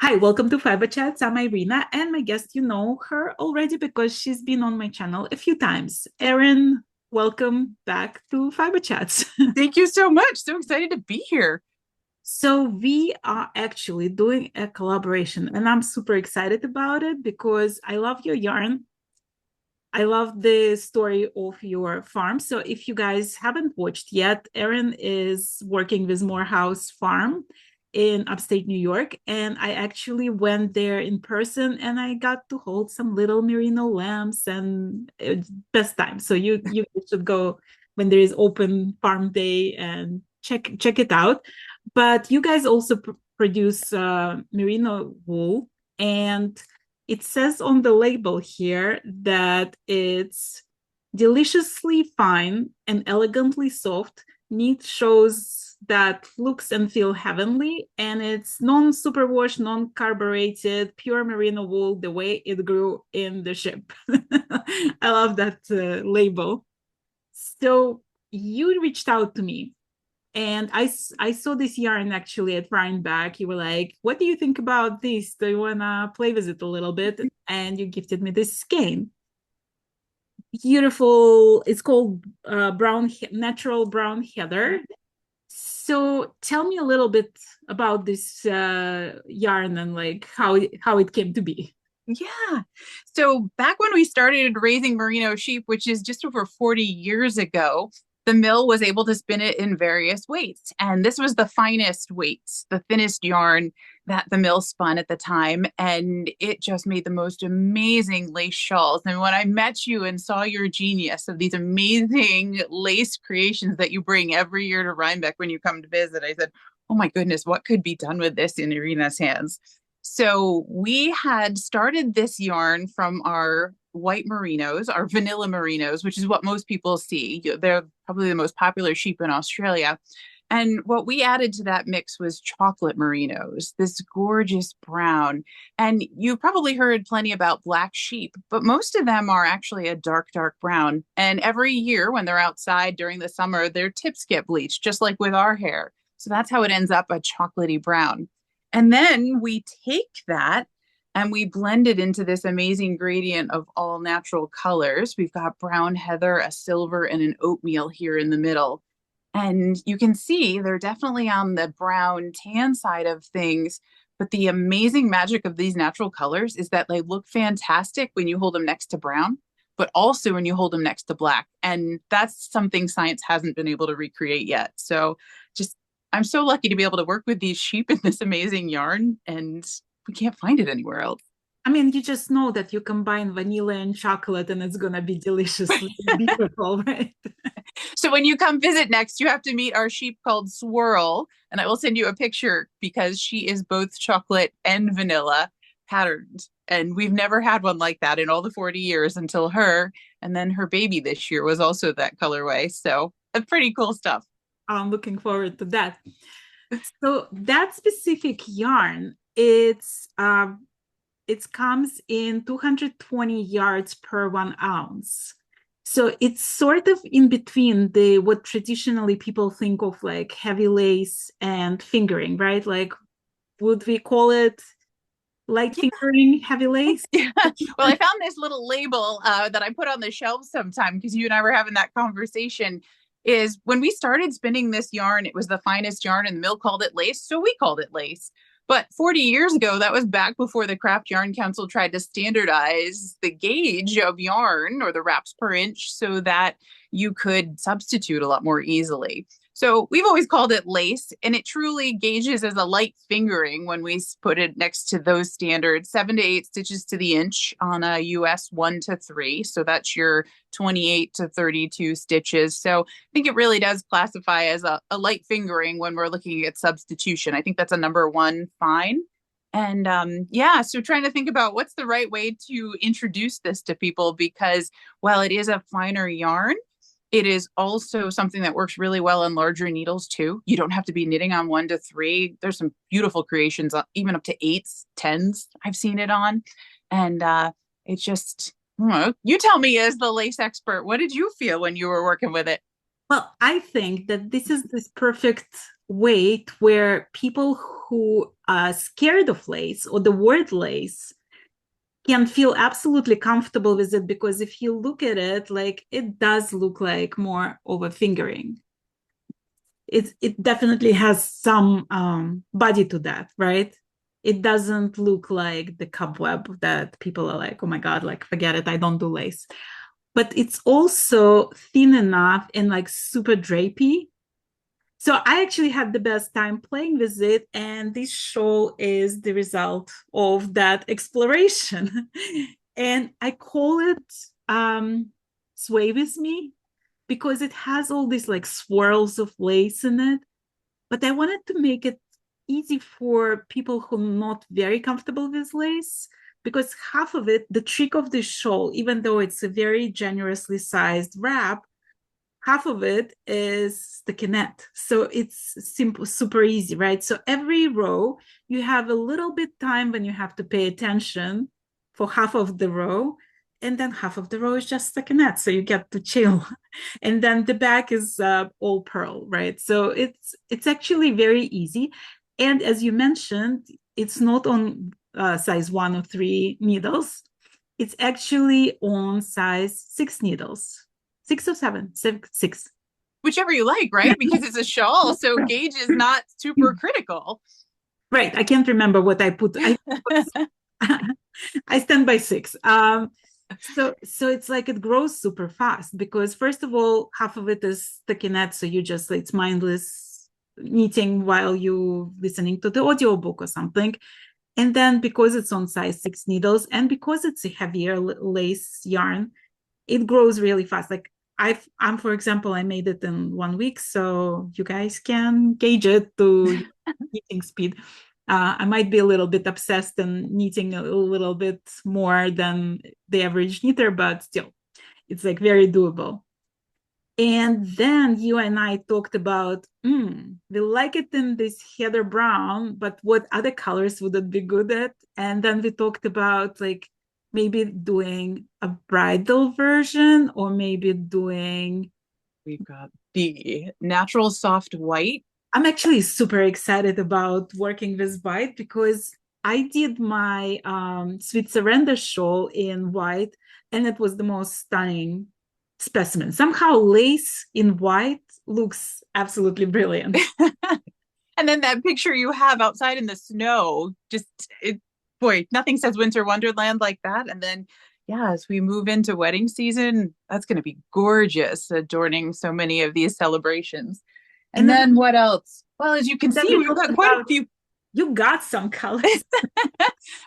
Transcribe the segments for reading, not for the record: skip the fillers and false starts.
Hi, welcome to Fiberchats. I'm Irina, and my guest, you know her already because she's been on my channel a few times. Erin, welcome back to Fiberchats. Thank you so much. So excited to be here. So, we are actually doing a collaboration, and I'm super excited about it because I love your yarn. I love the story of your farm. So, if you guys haven't watched yet, Erin is working with Morehouse Farm in upstate New York. And I actually went there in person and I got to hold some little merino lambs and it's best time. So you should go when there is open farm day and check it out. But you guys also produce merino wool, and it says on the label here that it's deliciously fine and elegantly soft. Neat shows that looks and feel heavenly, and it's non-superwash, non-carbureted, pure merino wool the way it grew in the ship. I love that label. So you reached out to me, and I saw this yarn actually at Rhinebeck. You were like, "What do you think about this? Do you wanna play with it a little bit?" And you gifted me this skein. Beautiful. It's called natural brown heather. So tell me a little bit about this yarn and like how it came to be. Yeah. So back when we started raising merino sheep, which is just over 40 years ago, the mill was able to spin it in various weights. And this was the finest weights, the thinnest yarn that the mill spun at the time. And it just made the most amazing lace shawls. And when I met you and saw your genius of these amazing lace creations that you bring every year to Rhinebeck when you come to visit, I said, oh my goodness, what could be done with this in Irina's hands? So we had started this yarn from our white merinos, our vanilla merinos, which is what most people see. They're probably the most popular sheep in Australia. And what we added to that mix was chocolate merinos, this gorgeous brown. And you probably heard plenty about black sheep, but most of them are actually a dark, dark brown. And every year when they're outside during the summer, their tips get bleached, just like with our hair. So that's how it ends up a chocolatey brown. And then we take that and we blend it into this amazing gradient of all natural colors. We've got brown heather, a silver, and an oatmeal here in the middle. And you can see they're definitely on the brown tan side of things. But the amazing magic of these natural colors is that they look fantastic when you hold them next to brown, but also when you hold them next to black. And that's something science hasn't been able to recreate yet. So just I'm so lucky to be able to work with these sheep in this amazing yarn, and we can't find it anywhere else. I mean, you just know that you combine vanilla and chocolate and it's gonna be deliciously beautiful, right? So when you come visit next, you have to meet our sheep called Swirl, and I will send you a picture because she is both chocolate and vanilla patterned. And we've never had one like that in all the 40 years until her. And then her baby this year was also that colorway. So pretty cool stuff. I'm looking forward to that. So that specific yarn, it comes in 220 yards per 1 ounce. So it's sort of in between the what traditionally people think of like heavy lace and fingering, right? Like, would we call it light fingering, heavy lace? Yeah. Well, I found this little label that I put on the shelf sometime because you and I were having that conversation. Is when we started spinning this yarn, it was the finest yarn, and the mill called it lace, so we called it lace. But 40 years ago, that was back before the Craft Yarn Council tried to standardize the gauge of yarn or the wraps per inch so that you could substitute a lot more easily. So we've always called it lace, and it truly gauges as a light fingering when we put it next to those standards, 7 to 8 stitches to the inch on a US 1 to 3. So that's your 28 to 32 stitches. So I think it really does classify as a light fingering when we're looking at substitution. I think that's a number one fine. And yeah, so trying to think about what's the right way to introduce this to people because while it is a finer yarn, it is also something that works really well on larger needles too. You don't have to be knitting on 1 to 3. There's some beautiful creations, even up to eights, tens. I've seen it on, and it's just you tell me as the lace expert, what did you feel when you were working with it? Well, I think that this is this perfect weight where people who are scared of lace or the word lace can feel absolutely comfortable with it, because if you look at it, like it does look like more of a fingering. It definitely has some body to that, right? It doesn't look like the cobweb that people are like, oh my God, like forget it, I don't do lace. But it's also thin enough and like super drapey. So I actually had the best time playing with it, and this shawl is the result of that exploration. And I call it Sway With Me, because it has all these like swirls of lace in it. But I wanted to make it easy for people who are not very comfortable with lace, because half of it, the trick of the shawl, even though it's a very generously sized wrap, half of it is the kinet. So it's simple, super easy, right? So every row, you have a little bit time when you have to pay attention for half of the row. And then half of the row is just the kinet. So you get to chill. And then the back is all pearl, right? So it's actually very easy. And as you mentioned, it's not on size 1 or 3 needles. It's actually on size 6 needles. 6 or 7, 6. Whichever you like, right? Because it's a shawl, so gauge is not super critical. Right. I can't remember what I put. I stand by 6. So it's like it grows super fast, because first of all, half of it is stickinette, so you just it's mindless knitting while you listening to the audiobook or something. And then because it's on size 6 needles, and because it's a heavier lace yarn, it grows really fast. Like I'm, for example, I made it in 1 week, so you guys can gauge it to knitting speed. I might be a little bit obsessed and knitting a little bit more than the average knitter, but still, it's like very doable. And then you and I talked about, we like it in this heather brown, but what other colors would it be good at? And then we talked about like maybe doing a bridal version, or maybe doing. We've got the natural soft white. I'm actually super excited about working with white, because I did my Sweet Surrender shawl in white, and it was the most stunning specimen. Somehow lace in white looks absolutely brilliant. And then that picture you have outside in the snow, just boy, nothing says winter wonderland like that. And then yeah, as we move into wedding season, that's going to be gorgeous, adorning so many of these celebrations. And then what else? Well, as you can see, we've got quite a few. You got some colors.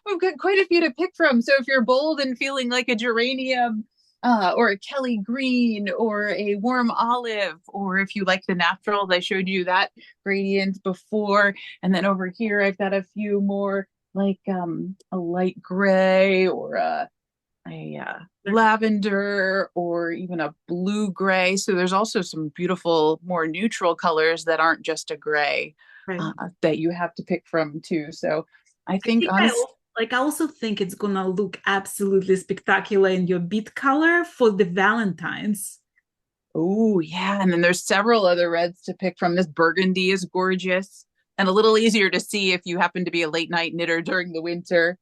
We've got quite a few to pick from. So if you're bold and feeling like a geranium, or a Kelly green, or a warm olive, or if you like the naturals, I showed you that gradient before. And then over here, I've got a few more like a light gray, or a lavender, or even a blue gray. So there's also some beautiful, more neutral colors that aren't just a gray, Right. that you have to pick from too. So I think honestly, I also think it's gonna look absolutely spectacular in your bead color for the Valentines. oh yeah, and then there's several other reds to pick from. This burgundy is gorgeous and a little easier to see if you happen to be a late night knitter during the winter.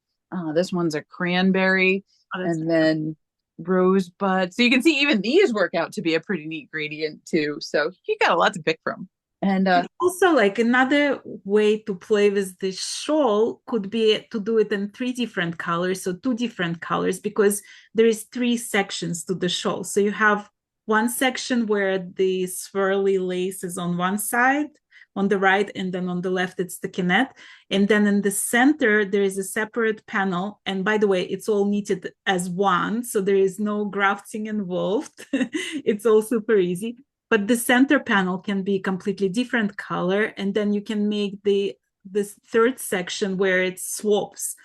This one's a cranberry, and then rosebud. So you can see even these work out to be a pretty neat gradient too. So you got a lot to pick from. And also, like another way to play with the shawl could be to do it in 3 different colors, so 2 different colors, because there is 3 sections to the shawl. So you have one section where the swirly lace is on one side, on the right, and then on the left it's the kinet. And then in the center there is a separate panel. And by the way, it's all knitted as one, so there is no grafting involved. It's all super easy. But the center panel can be completely different color, and then you can make this third section where it swaps,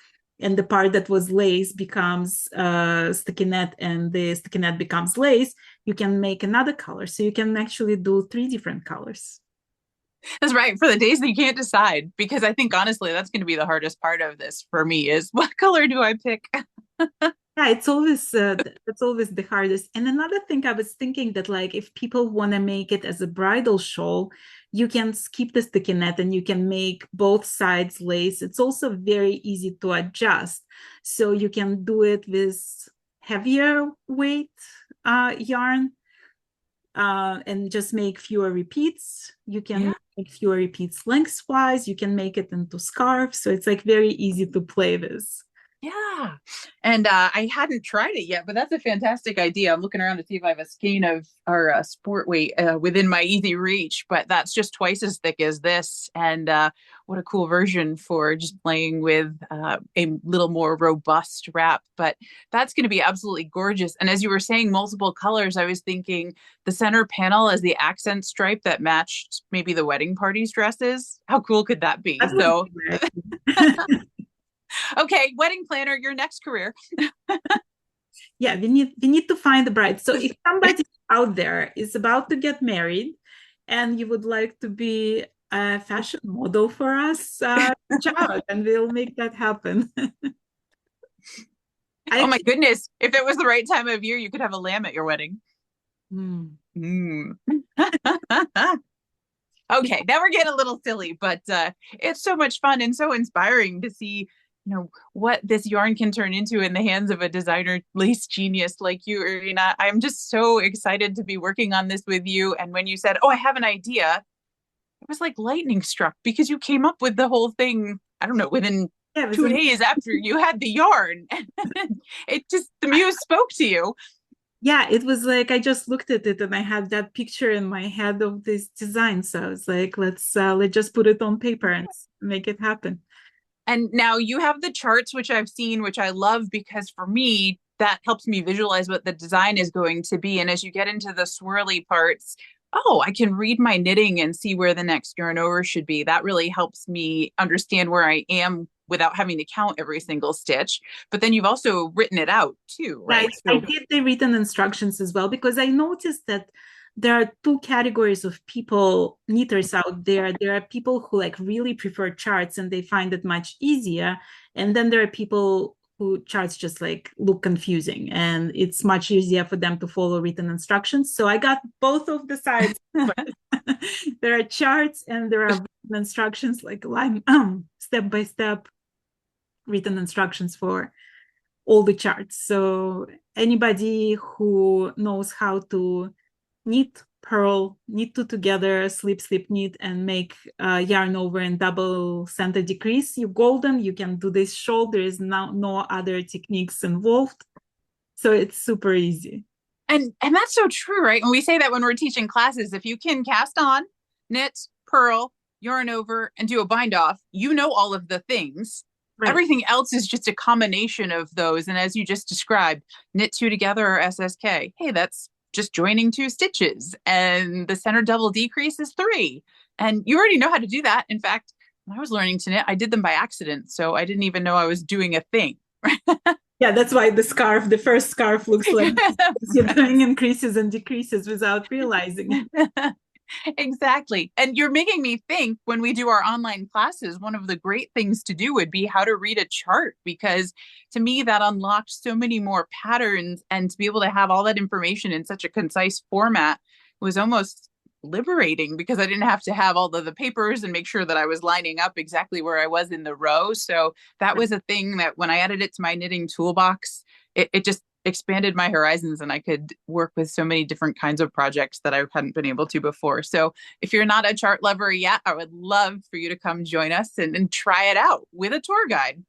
and the part that was lace becomes stockinette, and the stockinette becomes lace. You can make another color, so you can actually do 3 different colors. That's right, for the days that you can't decide, because I think honestly that's going to be the hardest part of this for me, is what color do I pick? Yeah, it's always that's always the hardest. And another thing I was thinking, that like if people want to make it as a bridal shawl, you can skip the sticky net and you can make both sides lace. It's also very easy to adjust. So you can do it with heavier weight yarn and just make fewer repeats. You can Yeah. make fewer repeats lengthwise. You can make it into scarves. So it's like very easy to play with. Yeah. And I hadn't tried it yet, but that's a fantastic idea. I'm looking around to see if I have a skein of our sport weight within my easy reach, but that's just twice as thick as this. And what a cool version for just playing with a little more robust wrap. But that's going to be absolutely gorgeous. And as you were saying, multiple colors, I was thinking the center panel as the accent stripe that matched maybe the wedding party's dresses. How cool could that be? That would So, be great. okay, wedding planner, your next career. Yeah, we need to find the bride. So if somebody out there is about to get married and you would like to be a fashion model for us, reach out and we'll make that happen. I Oh my actually, goodness. If it was the right time of year, you could have a lamb at your wedding. hmm. Mm. Okay, now we're getting a little silly, but it's so much fun and so inspiring to see, what this yarn can turn into in the hands of a designer lace genius like you, Irina. I'm just so excited to be working on this with you. And when you said, "Oh, I have an idea," it was like lightning struck because you came up with the whole thing, I don't know, within Yeah, it was 2 days after you had the yarn. It just, the muse spoke to you. yeah, it was like I just looked at it and I had that picture in my head of this design. So I was like, let's just put it on paper and make it happen. And now you have the charts, which I've seen, which I love because for me, that helps me visualize what the design is going to be. And as you get into the swirly parts, oh, I can read my knitting and see where the next yarn over should be. That really helps me understand where I am without having to count every single stitch. But then you've also written it out too, Yeah, right? I So, did the written instructions as well because I noticed that there are two categories of people, knitters out there. There are people who like really prefer charts and they find it much easier. And then there are people who charts just like look confusing and it's much easier for them to follow written instructions. So I got both of the sides. There are charts and there are written instructions like line step by step written instructions for all the charts. So anybody who knows how to knit, purl, knit two together, slip, slip, knit, and make yarn over and double center decrease, you're golden. You can do this shawl. There is no other techniques involved. So it's super easy. and that's so true, right? And we say that when we're teaching classes, if you can cast on, knit, purl, yarn over, and do a bind off, you know all of the things. Right. Everything else is just a combination of those. And as you just described, knit two together or SSK. Hey, that's just joining two stitches. And the center double decrease is three. And you already know how to do that. In fact, when I was learning to knit, I did them by accident. So I didn't even know I was doing a thing. Yeah, that's why the first scarf looks like you're doing increases and decreases without realizing it. Exactly. And you're making me think when we do our online classes, one of the great things to do would be how to read a chart, because to me, that unlocked so many more patterns. And to be able to have all that information in such a concise format was almost liberating because I didn't have to have all of the papers and make sure that I was lining up exactly where I was in the row. So that was a thing that when I added it to my knitting toolbox, it just expanded my horizons and I could work with so many different kinds of projects that I hadn't been able to before. So if you're not a chart lover yet, I would love for you to come join us and try it out with a tour guide.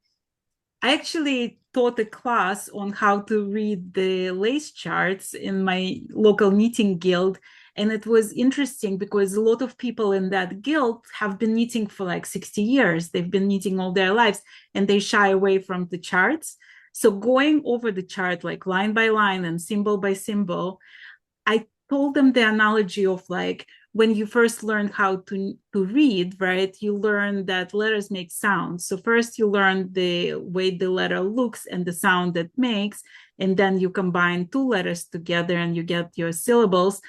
I actually taught a class on how to read the lace charts in my local knitting guild. And it was interesting because a lot of people in that guild have been knitting for like 60 years. They've been knitting all their lives and they shy away from the charts. So going over the chart, like line by line and symbol by symbol, I told them the analogy of like when you first learn how to read, right? You learn that letters make sounds. So first you learn the way the letter looks and the sound that makes, and then you combine two letters together and you get your syllables.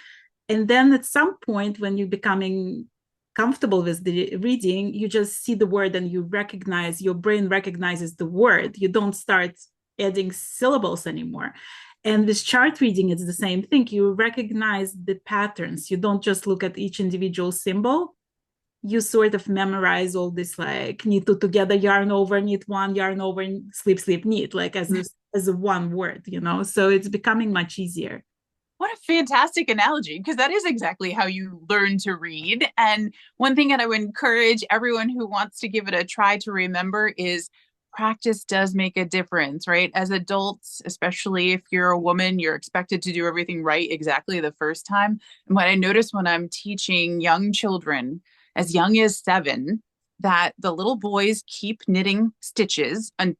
And then at some point when you're becoming comfortable with the reading, you just see the word and you recognize, your brain recognizes the word. You don't start adding syllables anymore. And with chart reading, it's the same thing. You recognize the patterns. You don't just look at each individual symbol. you sort of memorize all this, like knit two together, yarn over, knit one, yarn over, slip, slip, knit, like as a one word, so it's becoming much easier. What a fantastic analogy, because that is exactly how you learn to read. And one thing that I would encourage everyone who wants to give it a try to remember is practice does make a difference, right? As adults, especially if you're a woman, you're expected to do everything right exactly the first time. And what I notice when I'm teaching young children, as young as 7, that the little boys keep knitting stitches, and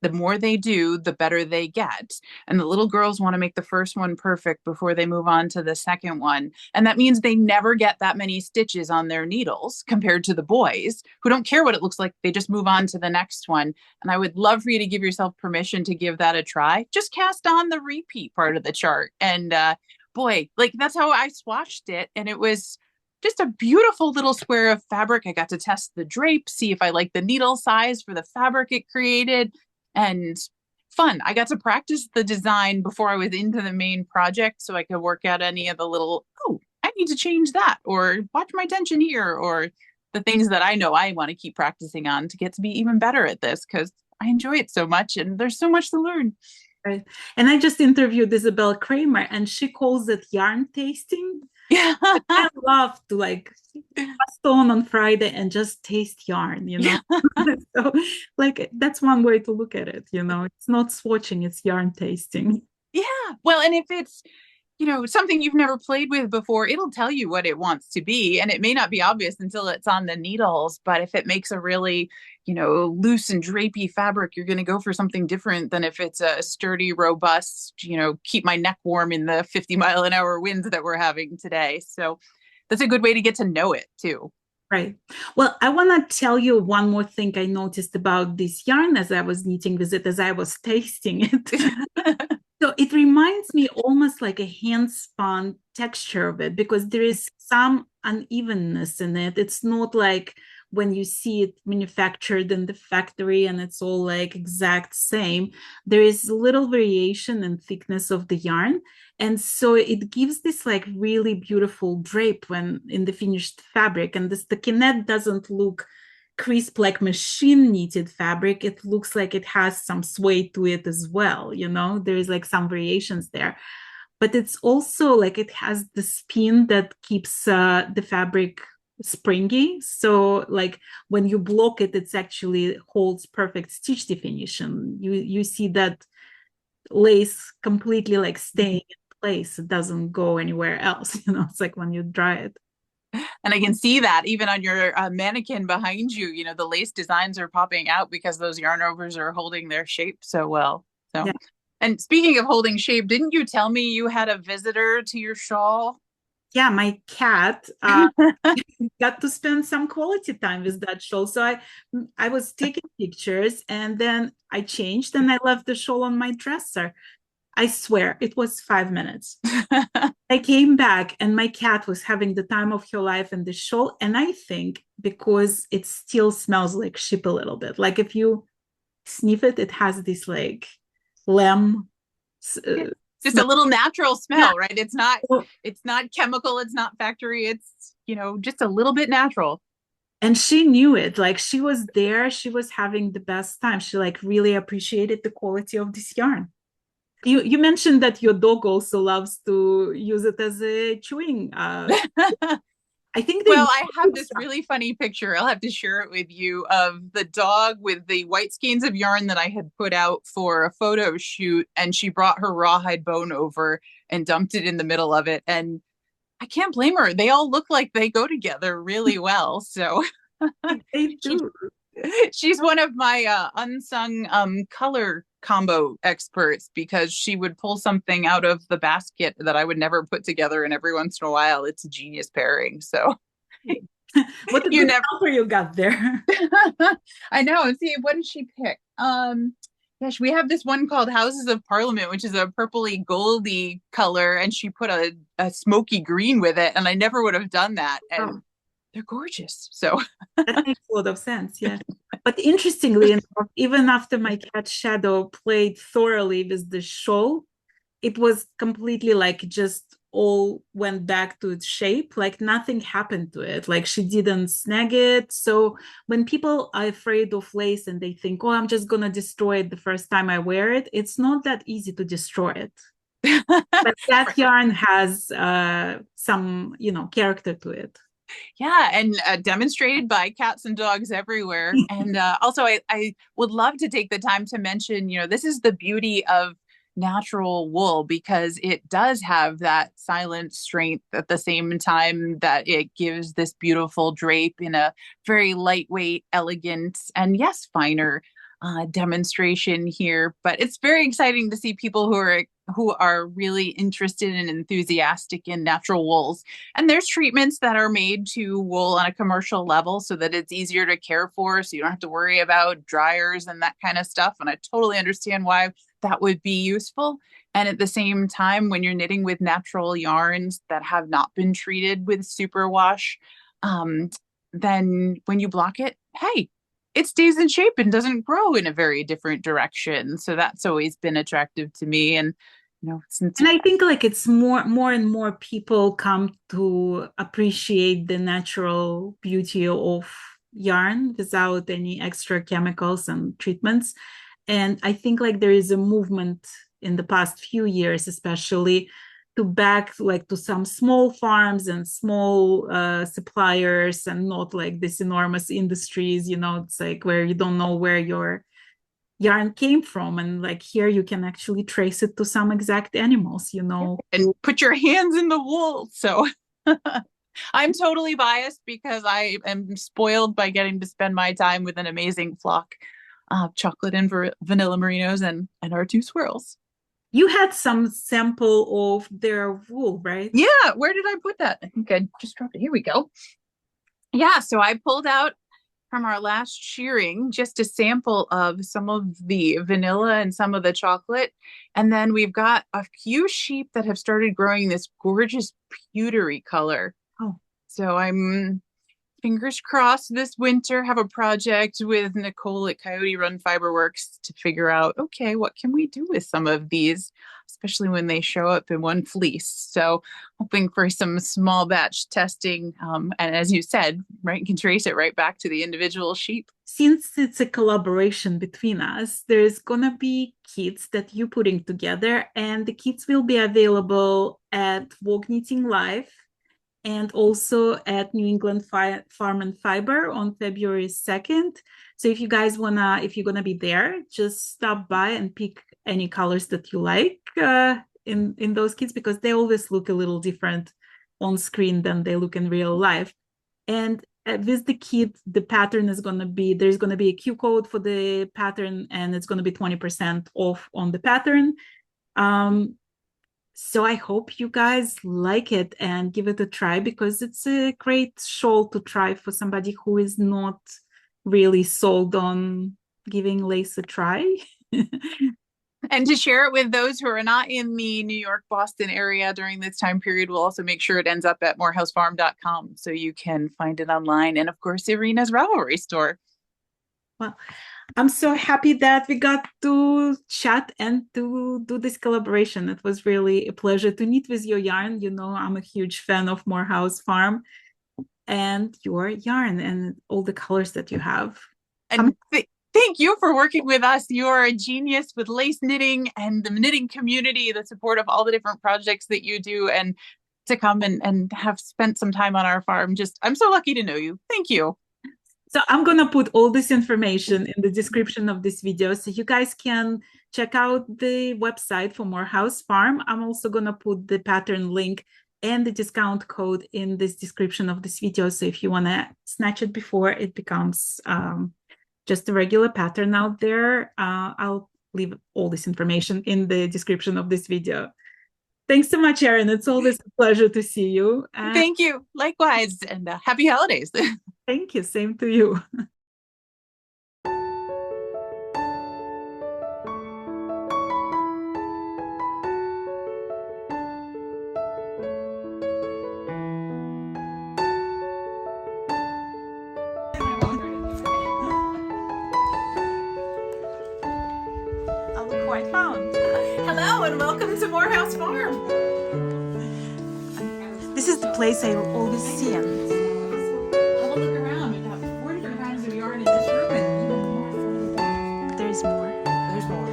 the more they do, the better they get. And the little girls want to make the first one perfect before they move on to the second one. And that means they never get that many stitches on their needles compared to the boys who don't care what it looks like. They just move on to the next one. And I would love for you to give yourself permission to give that a try. Just cast on the repeat part of the chart. And boy, like that's how I swatched it. And it was just a beautiful little square of fabric. I got to test the drape, see if I like the needle size for the fabric it created, and fun. I got to practice the design before I was into the main project so I could work out any of the little, oh, I need to change that, or watch my tension here, or the things that I know I want to keep practicing on to get to be even better at this because I enjoy it so much and there's so much to learn. Right. And I just interviewed Isabel Kramer and she calls it yarn tasting. Yeah. I love to like stone on Friday and just taste yarn. So like that's one way to look at it, It's not swatching, it's yarn tasting. Yeah. Well, and if it's, something you've never played with before, it'll tell you what it wants to be. And it may not be obvious until it's on the needles. But if it makes a really, loose and drapey fabric, you're going to go for something different than if it's a sturdy, robust, keep my neck warm in the 50-mile-an-hour winds that we're having today. So that's a good way to get to know it too. Right. Well, I want to tell you one more thing I noticed about this yarn as I was knitting with it, as I was tasting it. So it reminds me almost like a hand spun texture of it because there is some unevenness in it. It's not like when you see it manufactured in the factory and it's all like exact same. There is little variation in thickness of the yarn. And so it gives this like really beautiful drape when in the finished fabric. And the stockinette doesn't look crisp like machine knitted fabric. It looks like it has some sway to it as well. There is like some variations there, but it's also like it has the spin that keeps the fabric springy. So like when you block it, it's actually holds perfect stitch definition. You see that lace completely like staying in place. It doesn't go anywhere else. It's like when you dry it. And I can see that even on your mannequin behind you, the lace designs are popping out because those yarn overs are holding their shape so well. So, yeah. And speaking of holding shape, didn't you tell me you had a visitor to your shawl? Yeah, my cat got to spend some quality time with that shawl. So I was taking pictures and then I changed and I left the shawl on my dresser. I swear it was 5 minutes. I came back and my cat was having the time of her life in the shawl. And I think because it still smells like sheep a little bit, like if you sniff it, it has this like lamb. Just a little natural smell, yeah. Right? It's not chemical. It's not factory. It's, just a little bit natural. And she knew it. Like she was there. She was having the best time. She like really appreciated the quality of this yarn. You mentioned that your dog also loves to use it as a chewing. I think well, I have this really funny picture. I'll have to share it with you of the dog with the white skeins of yarn that I had put out for a photo shoot. And she brought her rawhide bone over and dumped it in the middle of it. And I can't blame her. They all look like they go together really well. So they do. She's one of my unsung color combo experts because she would pull something out of the basket that I would never put together, and every once in a while it's a genius pairing. So what did you got there? I know. See, what did she pick? Gosh, we have this one called Houses of Parliament, which is a purpley goldy color, and she put a smoky green with it, and I never would have done that. And they're gorgeous. So that makes a lot of sense. Yeah. But interestingly enough, even after my cat Shadow played thoroughly with the shawl, it was completely like just all went back to its shape, like nothing happened to it, like she didn't snag it. So when people are afraid of lace and they think, oh, I'm just gonna destroy it the first time I wear it, it's not that easy to destroy it. But that yarn has some, character to it. Yeah, and demonstrated by cats and dogs everywhere. And also, I would love to take the time to mention, this is the beauty of natural wool because it does have that silent strength at the same time that it gives this beautiful drape in a very lightweight, elegant, and yes, finer demonstration here. But it's very exciting to see people who are really interested and enthusiastic in natural wools. And there's treatments that are made to wool on a commercial level so that it's easier to care for, so you don't have to worry about dryers and that kind of stuff. And I totally understand why that would be useful. And at the same time, when you're knitting with natural yarns that have not been treated with superwash, then when you block it, hey, it stays in shape and doesn't grow in a very different direction. So that's always been attractive to me. And since And I think like it's more and more people come to appreciate the natural beauty of yarn without any extra chemicals and treatments. And I think like there is a movement in the past few years, especially to back like to some small farms and small suppliers, and not like this enormous industries, it's like where you don't know where your yarn came from, and like here you can actually trace it to some exact animals, and put your hands in the wool. So I'm totally biased because I am spoiled by getting to spend my time with an amazing flock of chocolate and vanilla merinos and our two swirls. You had some sample of their wool, right? Yeah, where did I put that? I think I just dropped it. Here we go. Yeah, so I pulled out from our last shearing just a sample of some of the vanilla and some of the chocolate. And then we've got a few sheep that have started growing this gorgeous pewtery color. Oh. So I'm fingers crossed this winter have a project with Nicole at Coyote Run Fiberworks to figure out, okay, what can we do with some of these, especially when they show up in one fleece. So hoping for some small batch testing. And as you said, right, you can trace it right back to the individual sheep. Since it's a collaboration between us, there's gonna be kits that you're putting together, and the kits will be available at Vogue Knitting Live and also at New England Farm and Fiber on February 2nd. So if you're gonna be there, just stop by and pick any colors that you like in those kits, because they always look a little different on screen than they look in real life. And with the kit, the pattern is there's gonna be a Q code for the pattern, and it's gonna be 20% off on the pattern. So I hope you guys like it and give it a try, because it's a great shawl to try for somebody who is not really sold on giving lace a try. And to share it with those who are not in the New York, Boston area during this time period, we'll also make sure it ends up at morehousefarm.com so you can find it online. And of course, Irina's Ravelry store. Well, I'm so happy that we got to chat and to do this collaboration. It was really a pleasure to knit with your yarn. I'm a huge fan of Morehouse Farm and your yarn and all the colors that you have. And thank you for working with us. You are a genius with lace knitting and the knitting community, the support of all the different projects that you do, and to come and have spent some time on our farm. I'm so lucky to know you. Thank you. So I'm going to put all this information in the description of this video so you guys can check out the website for Morehouse Farm. I'm also going to put the pattern link and the discount code in this description of this video. So if you want to snatch it before it becomes just a regular pattern out there, I'll leave all this information in the description of this video. Thanks so much, Erin. It's always a pleasure to see you. Thank you. Likewise. And happy holidays. Thank you. Same to you. Hello and welcome to Morehouse Farm. This is the place I always see. Have a look around. We have 4 different kinds of yarn in this room and even more further back. There's more. There's more.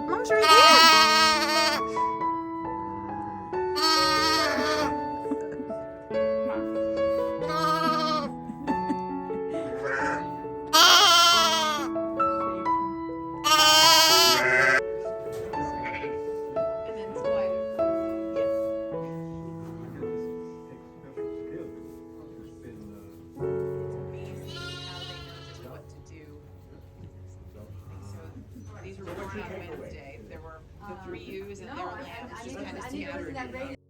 Mom's right here. And then what? Amazing how they know just what to do. So these were born on Wednesday. There were the 3 ewes and they were lambs, just kind of scattered.